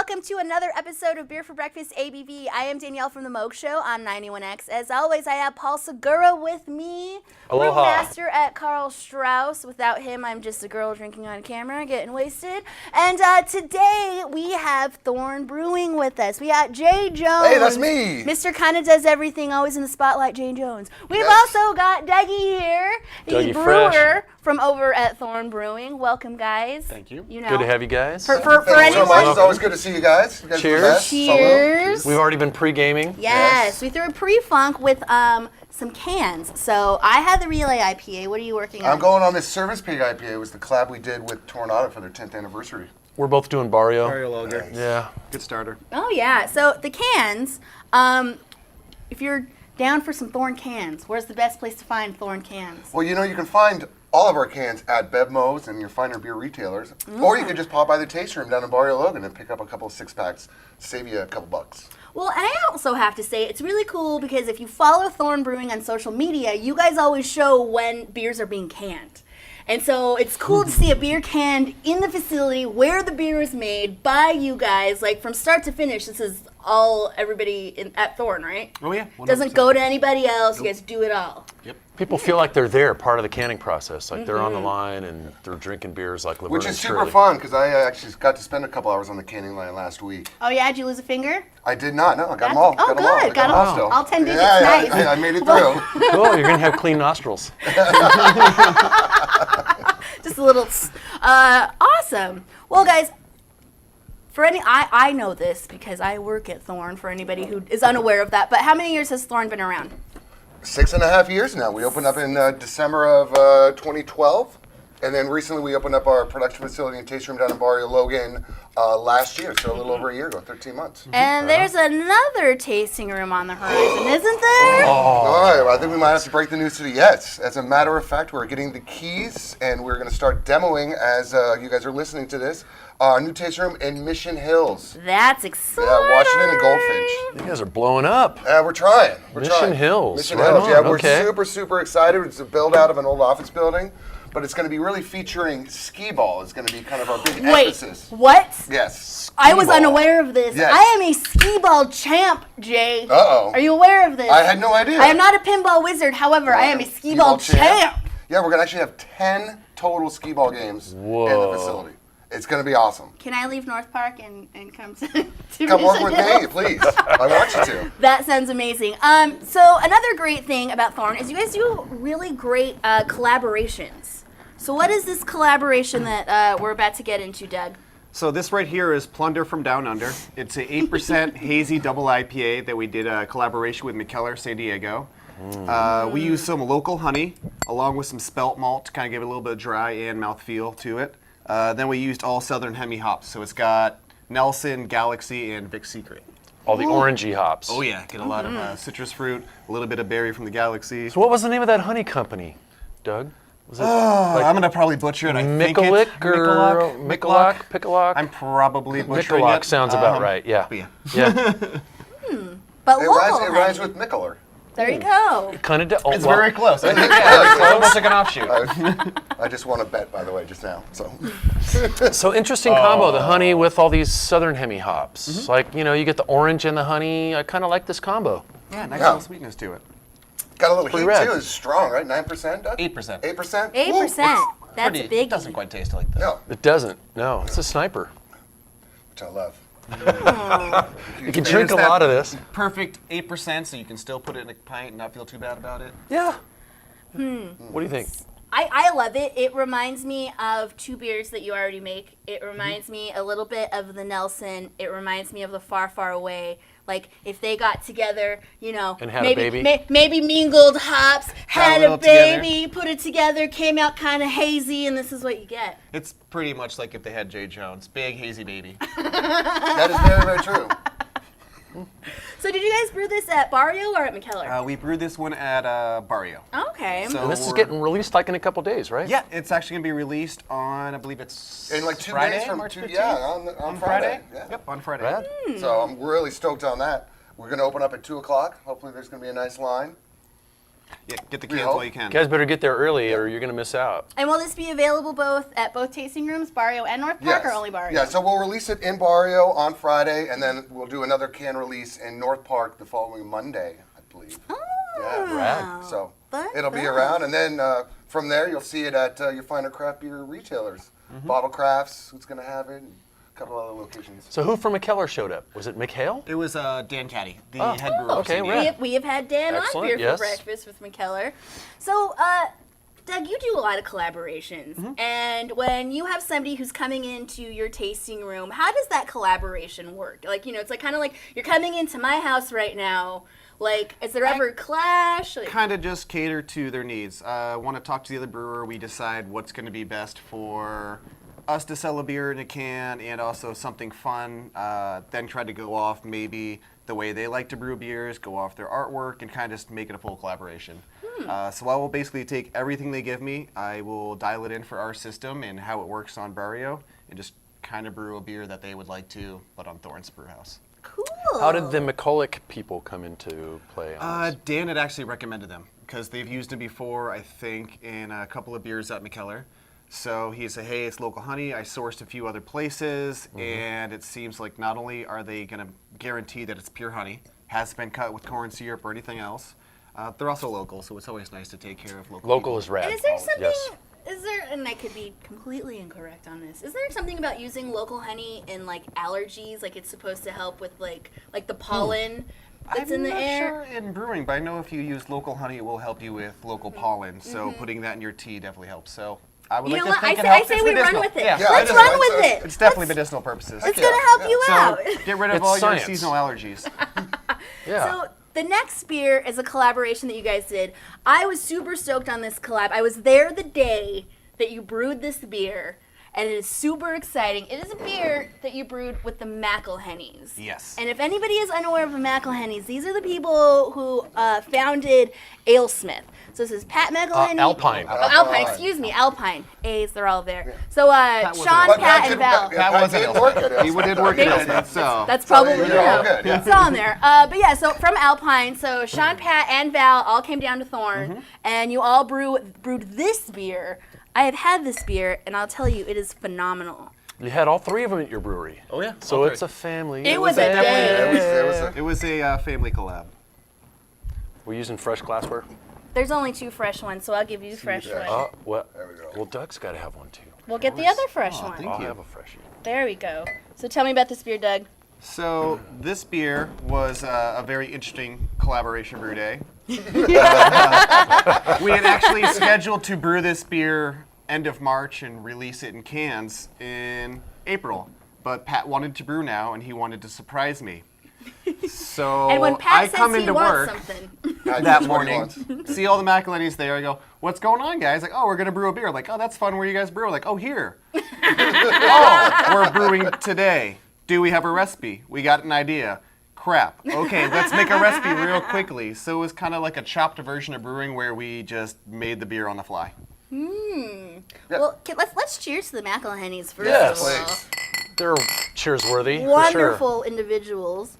welcome to another episode of Beer for Breakfast ABV. I am Danielle from The Moog Show on 91X. As always, I have Paul Segura with me. Aloha. Brewmaster at Karl Strauss. Without him, I'm just a girl drinking on camera, getting wasted. And today, we have Thorn Brewing with us. We got Jay Jones. Hey, that's me. Mr. Kinda Does Everything, always in the spotlight, Jay Jones. We've also got Dougie here. Dougie the brewer Fresh. from over at Thorn Brewing. Welcome, guys. Thank you. You know, Good to have you guys. For Thank you so anyone. much. It's always good to see you guys. You guys are the Cheers. best. Cheers. We've already been pre-gaming. Yes, we threw a pre-funk with some cans. So I had the Relay IPA. What are you working on? I'm going on this Service Pig IPA. It was the collab we did with Tornado for their 10th anniversary. We're both doing Barrio. Mario Lager. Nice. Yeah. Good starter. Oh yeah. So the cans. If you're down for some Thorn cans, where's the best place to find Thorn cans? Well, you know, you can find all of our cans at Bevmo's and your finer beer retailers. Or you can just pop by the taste room down in Barrio Logan and pick up a couple of six-packs, save you a couple bucks. Well, and I also have to say, it's really cool because if you follow Thorn Brewing on social media, you guys always show when beers are being canned. And so it's cool to see a beer canned in the facility where the beer is made by you guys, like from start to finish. This is all everybody at Thorn, right? Oh yeah. Doesn't go to anybody else. You guys do it all. Yep. People feel like they're there, part of the canning process. Like they're on the line and they're drinking beers like Laverne Which and is super Shirley. fun because I actually got to spend a couple hours on the canning line last week. Oh yeah, did you lose a finger? I did not. No, I got them all. Oh, got them all. good. I Got them all them still. all 10 digits. Yeah, Nice. I made it through. Cool, you're gonna have clean nostrils. Just a little. Awesome. Well, guys. I know this because I work at Thorn. For anybody who is unaware of that, but how many years has Thorn been around? 6.5 years now. We opened up in December of 2012. And then recently we opened up our production facility and taste room down in Barrio Logan last year. So a little over a year ago, 13 months. And there's another tasting room on the horizon, isn't there? All right, well, I think we might have to break the news to the yes. As a matter of fact, we're getting the keys and we're going to start demoing as you guys are listening to this. Our new taste room in Mission Hills. That's exciting. Yeah, Washington and Goldfinch. You guys are blowing up. We're trying. We're Mission trying. Hills, Mission right Hills. on, Yeah, we're okay. super excited. It's a build out of an old office building, but it's going to be really featuring skee ball. It's going to be kind of our big emphasis. What? Yes. I was skee-ball. unaware of this. Yes. I am a skee ball champ, Jay. Uh-oh. Are you aware of this? I had no idea. I am not a pinball wizard. However, I am a skee ball champ. Yeah, we're going to actually have 10 total skee ball games in the facility. It's going to be awesome. Can I leave North Park and come to Come work Mission with Hills? me, please. I want you to. That sounds amazing. So another great thing about Thorn is you guys do really great collaborations. So what is this collaboration that we're about to get into, Doug? So this right here is Plunder from Down Under. It's a 8% hazy double IPA that we did a collaboration with McKellar San Diego. We used some local honey along with some spelt malt to kind of give it a little bit of dry and mouthfeel to it. Then we used all Southern Hemi hops. So it's got Nelson, Galaxy, and Vic Secret. All the orangey hops. Oh yeah, get a lot of citrus fruit, a little bit of berry from the Galaxy. So what was the name of that honey company, Doug? Was it I'm gonna probably butcher it. I think Mikalik it's or Mikalock. Pickalock? I'm probably butchering Mikalock it. sounds about right. Yeah. But yeah. Yeah. But It local rhymes honey. with Mickeler. There you go. Kind of. It's very close. Yeah, It's almost like an offshoot. I just won a bet, by the way, just now. So So interesting combo, the honey with all these Southern Hemi hops. Like, you know, you get the orange and the honey. I kind of like this combo. Yeah, nice Yeah. little sweetness to it. got a little Pretty heat rad. too. It's strong, right? 9%, Doug? 8%. 8%? 8%. That's Pretty, a big. It doesn't quite taste like this. No, It doesn't. No, it's a sniper. which I love. You can drink a lot of this. Perfect 8%, so you can still put it in a pint and not feel too bad about it. Yeah. What do you think? I love it. It reminds me of two beers that you already make. It reminds me a little bit of the Nelson. It reminds me of the Far, Far Away. Like if they got together, you know, And had a maybe baby? Maybe mingled hops, had a little together. baby, put it together, came out kind of hazy, and this is what you get. It's pretty much like if they had Jay Jones. Big, hazy baby. That is very, very true. So did you guys brew this at Barrio or at McKellar? We brewed this one at Barrio. Okay. So And this is we're- getting released like in a couple days, right? Yeah, it's actually going to be released on, I believe it's In like 2 Friday, days from March 2, 15th? yeah, on Friday. Yeah. Yep, on Friday. Rad. So I'm really stoked on that. We're going to open up at 2 o'clock. Hopefully there's going to be a nice line. Yeah, get the We cans hope. while you can. You guys better get there early or you're going to miss out. And will this be available at both tasting rooms, Barrio and North Park, or only Barrio? Yeah, so we'll release it in Barrio on Friday, and then we'll do another can release in North Park the following Monday, I believe. Oh, Yeah. Rad. So Fun, it'll be fun. around, and then from there you'll see it at your finer craft beer retailers. Bottle Crafts, who's going to have it, and a couple other locations. So who from McKellar showed up? Was it McHale? It was Dan Caddy, the head brewer. okay, of right. Sandy. We have had Dan on Excellent, here for yes. breakfast with McKellar. So, Doug, you do a lot of collaborations. And when you have somebody who's coming into your tasting room, how does that collaboration work? Like, it's like kind of like you're coming into my house right now. Like, is there ever clash? Like, Kind of just cater to their needs. Want to talk to the other brewer. We decide what's going to be best for us to sell a beer in a can and also something fun. Then try to go off maybe the way they like to brew beers, go off their artwork, and kind of just make it a full collaboration. So I will basically take everything they give me. I will dial it in for our system and how it works on Barrio, and just kind of brew a beer that they would like to, but on Thorn's Brewhouse. cool. How did the McCulloch people come into play on this? Dan had actually recommended them because they've used them before, I think, in a couple of beers at McKellar. So he said, hey, it's local honey. I sourced a few other places, and it seems like not only are they going to guarantee that it's pure honey, hasn't been cut with corn syrup or anything else, they're also local, so it's always nice to take care of local Local people. is rad. And is there always. something? Yes. Is there? And I could be completely incorrect on this. Is there something about using local honey in like allergies? Like it's supposed to help with like the pollen that's in the I'm not air. sure in brewing, but I know if you use local honey, it will help you with local pollen. So putting that in your tea definitely helps. So I would You like know to what? think I it say, helps. I say It's we run medicinal. with it. Yeah, Yeah, Let's it is. run with it. it's definitely medicinal purposes. It's Yeah, gonna help yeah. you So out. get rid of It's all science. your seasonal allergies. Yeah. So the next beer is a collaboration that you guys did. I was super stoked on this collab. I was there the day that you brewed this beer, and it is super exciting. It is a beer that you brewed with the McElhennys. Yes. And if anybody is unaware of the McElhennys, these are the people who founded AleSmith. So this is Pat McElhenney. Alpine. Oh, Alpine, excuse me, Alpine. A's, they're all there. So wasn't Sean, Alpine. Pat, and Val. That wasn't did work at He Aylesmith. did work Maybe- at Aylesmith, so. That's probably you're all good, yeah. It's on there. But yeah, so from Alpine, so Sean, Pat, and Val all came down to Thorn, and you all brewed this beer. I have had this beer, and I'll tell you, it is phenomenal. You had all three of them at your brewery. Oh, yeah. So All it's three. a family. It was a definitely- day. It was a family collab. We're using fresh glassware. There's only 2 fresh ones, so I'll give you the fresh that. one. Oh, well. There we go. Well, Doug's got to have one too. We'll get the other fresh one. thank I'll you. have a freshie. There we go. So tell me about this beer, Doug. So this beer was a very interesting collaboration brew day. We had actually scheduled to brew this beer end of March and release it in cans in April. But Pat wanted to brew now, and he wanted to surprise me. So And when I Pat come says he into wants work something, That's that what he morning, wants. see all the McElhennys there. I go, what's going on, guys? Like, oh, we're gonna brew a beer. I'm like, oh, that's fun. Where you guys brew? Like, oh, here. Oh, we're brewing today. Do we have a recipe? We got an idea. Crap. Okay, let's make a recipe real quickly. So it was kind of like a chopped version of brewing where we just made the beer on the fly. well, let's cheers to the McElhennys first Yes. of all. Please. They're cheers worthy. For sure. Wonderful individuals.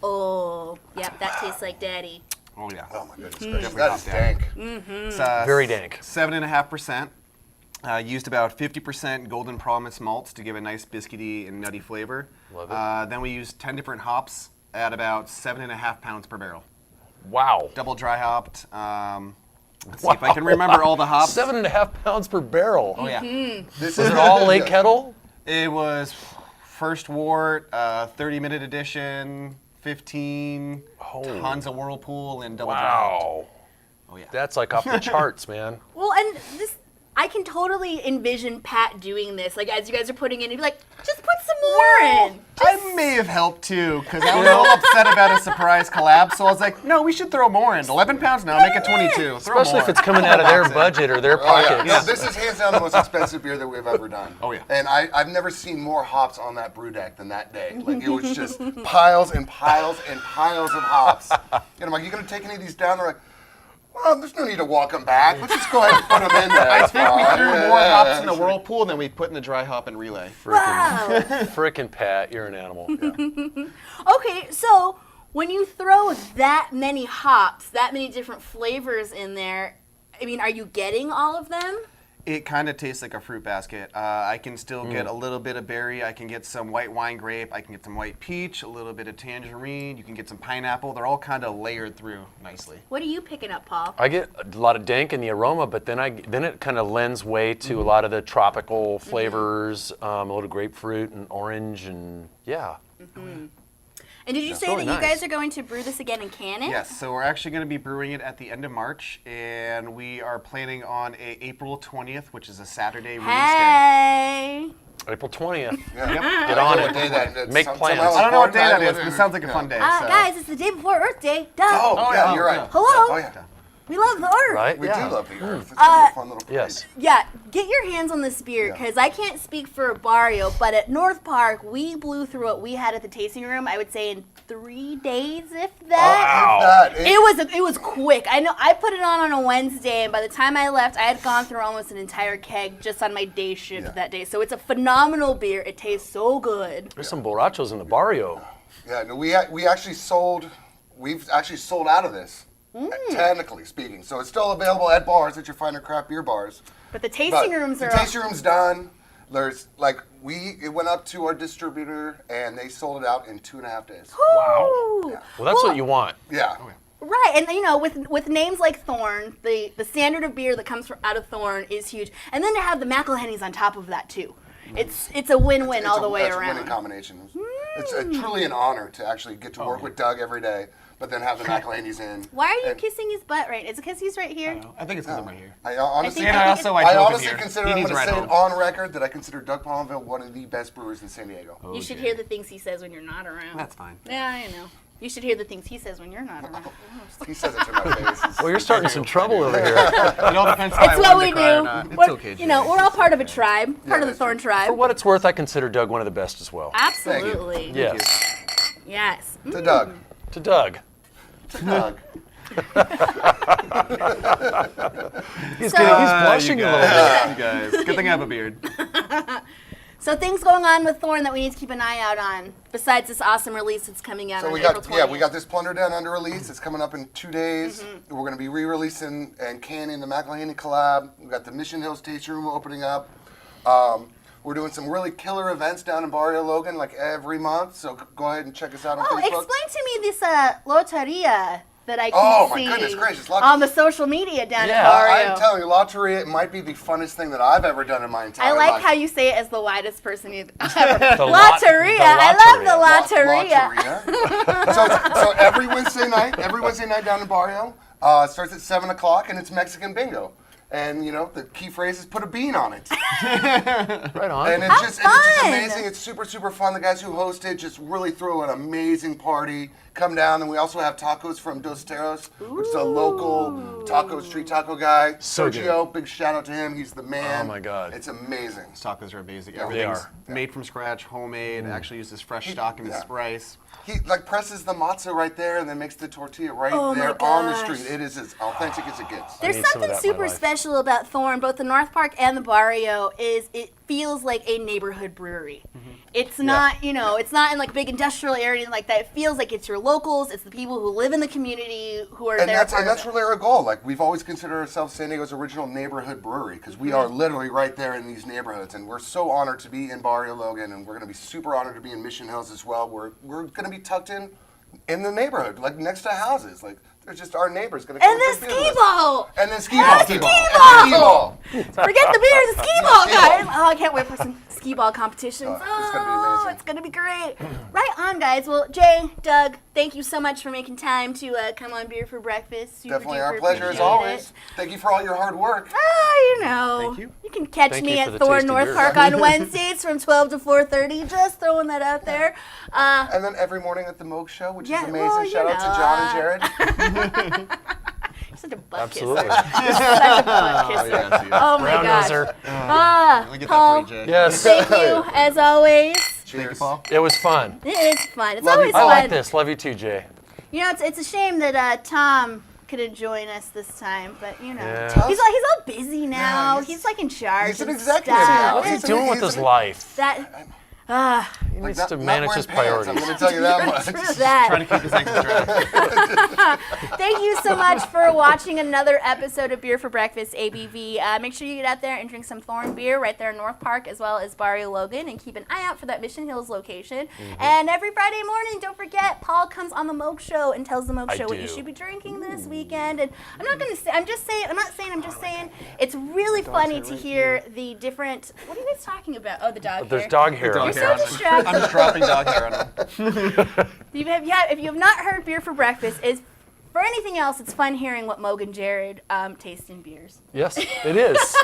Oh, yep, that tastes like daddy. Oh yeah. Oh my goodness Mm-hmm. gracious. That is dank. It's, Very dank. 7.5%. Used about 50% Golden Promise malts to give a nice biscuity and nutty flavor. Love it. Then we used 10 different hops at about 7.5 pounds per barrel. Wow. Double dry hopped. Let's see if I can remember all the hops. 7.5 pounds per barrel. Oh yeah. This Is it all Lake Yeah. Kettle? It was first wort, 30-minute edition, 15 Oh. tons of Whirlpool and double dry hopped. Wow. Oh yeah. That's like off the charts, man. Well, and this, I can totally envision Pat doing this. Like, as you guys are putting in, he'd be like, just put some more in. I may have helped too, because I was all upset about a surprise collab. So I was like, no, we should throw more in. 11 pounds now, make it 22. Throw Especially more. if it's coming out of their budget or their Oh, yeah. pockets. No, this is hands down the most expensive beer that we've ever done. Oh, yeah. And I've never seen more hops on that brew deck than that day. Like, it was just piles and piles and piles of hops. And I'm like, you going to take any of these down? They're like, well, there's no need to walk them back. Let's just go ahead and put them in there. I think we That's threw fine. more Yeah. hops in the Whirlpool than we put in the dry hop and relay. Wow. Frickin' Pat, you're an animal. Okay, so When you throw that many hops, that many different flavors in there, I mean, are you getting all of them? It kind of tastes like a fruit basket. I can still get a little bit of berry. I can get some white wine grape. I can get some white peach, a little bit of tangerine. You can get some pineapple. They're all kind of layered through nicely. What are you picking up, Paul? I get a lot of dank in the aroma, but then it kind of lends way to a lot of the tropical flavors, a little grapefruit and orange, and yeah. And did you say really that you nice. guys are going to brew this again and can it? Yes, so we're actually going to be brewing it at the end of March, and we are planning on April 20th, which is a Saturday release day. Hey! April 20th. Yeah. Get on What it. day that- Make some- plans. somehow I don't know what day that important. is, but it sounds like a fun day. So. Guys, it's the day before Earth Day. Duh. Oh, yeah, you're right. Hello? Oh, yeah. We love the Earth. Right? We yeah. do love the Earth. It's gonna be a fun little parade. Yes. Yeah, get your hands on this beer Yeah. because I can't speak for Barrio, but at North Park, we blew through what we had at the tasting room, I would say in 3 days, if that. It was quick. I know I put it on a Wednesday, and by the time I left, I had gone through almost an entire keg just on my day shift that day. So it's a phenomenal beer. It tastes so good. There's some borrachos in the barrio. Yeah, no, we've actually sold out of this, technically speaking. So it's still available at bars, at your finer craft beer bars. But the tasting rooms the are tasting room's done. There's it went up to our distributor and they sold it out in 2.5 days. Wow. Well, that's what you want. Yeah. Right, and you know, with names like Thorn, the standard of beer that comes out of Thorn is huge, and then to have the McElhenney's on top of that too, it's a win-win all the way It's a around. winning combination. It's truly an honor to actually get to work with Doug every day, but then have the McElhenney's in. Why are you And kissing his butt right? Is it because he's right here? I think it's because I'm right here. I honestly, think- And I think also it's- I drove honestly here. consider, He I'm needs going a to ride say it home. on record that I consider Doug Palmville one of the best brewers in San Diego. You should hear the things he says when you're not around. That's fine. Yeah, I know. You should hear the things he says when you're not around. He says it to my face. Well, you're starting some trouble over here. It all depends It's what we do. It's We're- okay, you know, we're all part of a tribe, part of the that's Thorn For tribe. what it's worth, I consider Doug one of the best as well. Absolutely. Yes. Yes. To Doug. To Doug. To Doug. He's blushing a little bit. You guys. Good thing I have a beard. So things going on with Thorn that we need to keep an eye out on, besides this awesome release that's coming out So on we April got 20th. we got this Plunder Down Under release. It's coming up in 2 days. We're going to be re-releasing and canning the McElhenney collab. We've got the Mission Hills Tasting Room opening up. We're doing some really killer events down in Barrio Logan like every month. So go ahead and check us out on Oh, Facebook. explain to me this Loteria that I keep Oh, my seeing goodness gracious. on the social media down Yeah, at Barrio. I'm telling you, Lotteria, it might be the funnest thing that I've ever done in my entire I life. like how you say it as the widest person you've ever. The Lotteria. I love the Lotteria. Lotteria. so every Wednesday night down in Barrio, it starts at 7 o'clock and it's Mexican bingo. And you know, the key phrase is put a bean on it. Right on. And it's just fun. amazing. It's super, super fun. The guys who host it just really throw an amazing party. Come down, and we also have tacos from Dos Teros, which is a local street taco guy. So Sergio, big shout out to him. He's the man. Oh, my God. It's amazing. Tacos are amazing. They Everything's are. made from scratch, homemade. Actually uses fresh stock and rice. He presses the matzo right there and then makes the tortilla right Oh, my there on the gosh. street. It is as authentic as it gets. There's need some of something that in my super life. special about Thorn, both the North Park and the Barrio, is it feels like a neighborhood brewery. It's not, it's not in like big industrial area or anything like that. It feels like it's your locals, it's the people who live in the community who are And there. that's really our goal. Like, we've always considered ourselves San Diego's original neighborhood brewery because we are literally right there in these neighborhoods, and we're so honored to be in Barrio Logan, and we're going to be super honored to be in Mission Hills as well. We're going to be tucked in the neighborhood, like next to houses. Like, they're just our neighbors going to come And the drink beer with skee us. ball! And then skee And ball. the skee Skee ball! ball. Forget the beer, the skee ball, Skee ball. guys! Oh, I can't wait for some skee ball competitions. It's gonna be amazing. It's gonna be great. Right on, guys. Well, Jay, Doug, thank you so much for making time to come on Beer for Breakfast. Super Definitely our duper pleasure as appreciate always. it. Thank you for all your hard work. Thank you. You can catch Thank me you for at the Thorn tasty North beer. Park on Wednesdays from 12 to 4:30. Just throwing that out there. And then every morning at the Moog Show, which Yeah, is amazing. well, Shout out to John and Jared. You're such a butt Absolutely. kisser. You're such a butt kisser. yes, Oh my Brown gosh. noser. Let me get Paul. that for you, Jay. Yes. Thank you, as always. Thank you, Paul. It was fun. It is fun. It's Love you. always I fun. like this. Love you too, Jay. You know, it's a shame that Tom couldn't join us this time, but Yeah. he's all busy now. Yeah, he's like in charge. he's an and executive stuff. now. What's he He's doing with his life? That You needs Not- to not manage wearing his pants, priorities. I'm going to tell you that much. True that. Trying to keep his ankles dry. Thank you so much for watching another episode of Beer for Breakfast ABV. Make sure you get out there and drink some Thorn beer right there in North Park as well as Barrio Logan, and keep an eye out for that Mission Hills location. And every Friday morning, don't forget, Paul comes on the Moke Show and tells the Moke I Show what you do. should be drinking this weekend. And I'm not going to say, I'm just saying, it's really funny to hear the different, what are you guys talking about? Oh, the dog There's hair. dog hair. dog on You're hair it. so on him. distracted. I'm just dropping dog hair on him. If you have not heard Beer for Breakfast, is for anything else, it's fun hearing what Moog and Jared taste in beers. Yes, it is.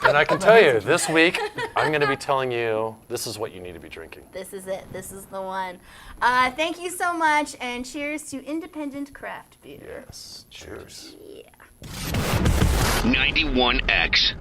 And I can tell you, this week, I'm going to be telling you this is what you need to be drinking. This is it. This is the one. Thank you so much, and cheers to independent craft beer. Yes. Cheers. Yeah. 91X.